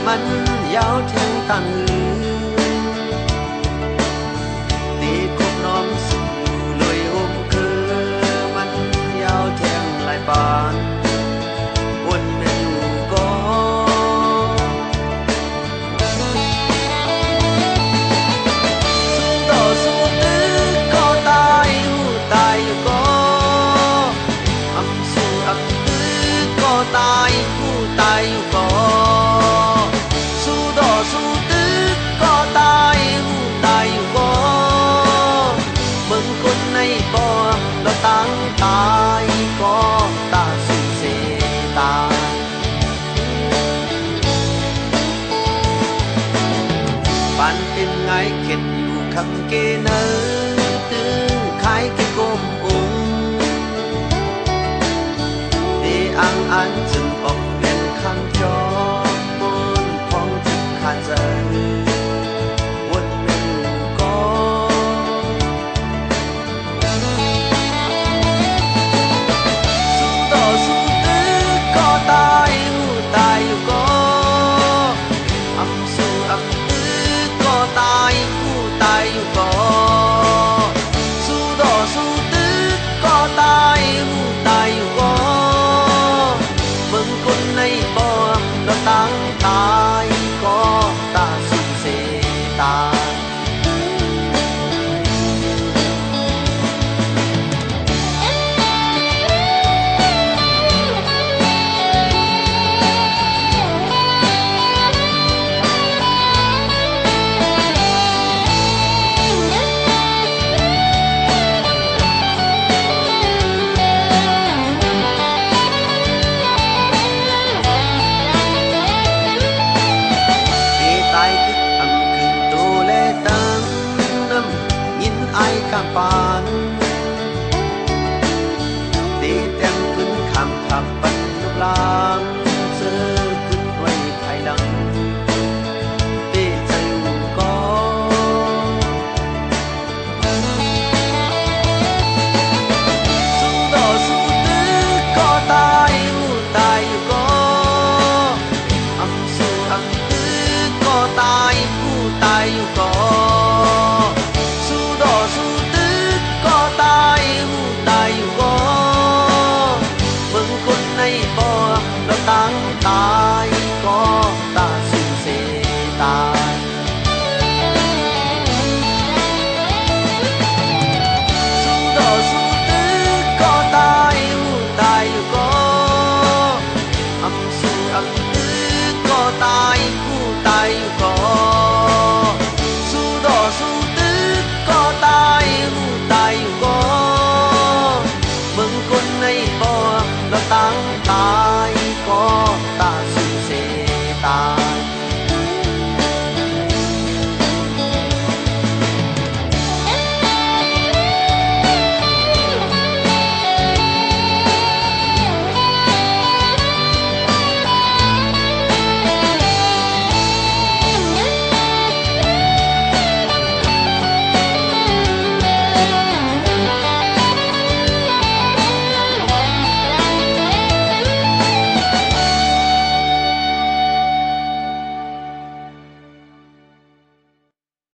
mình giáo theo tăng đi cuộc nóm sự lùi ôm cơ mình giáo theo lại bàn buồn mình có xuống đỏ xuống tứ có tai có âm su âm tứ có tai có su đỏ su tứ có tai có mừng con này có nó tăng tai có ta su se ta ban tin ngay kếtอยู่คำเกเนอตึงขายเกกมอุงเออังอันจึงออกเรียนคำจอมนพองจึงขาดใจวนเมนูก็สู้ต่อสู้ตื้อก็ตายอยู่ก็อำสู้อำตื้อก็ตายอยู่ก็สู้ต่อสู้ตื้อก็ตายอยู่ก็เบิ่งคนในบ่อเราตั้งตายก็ตาสุเสตา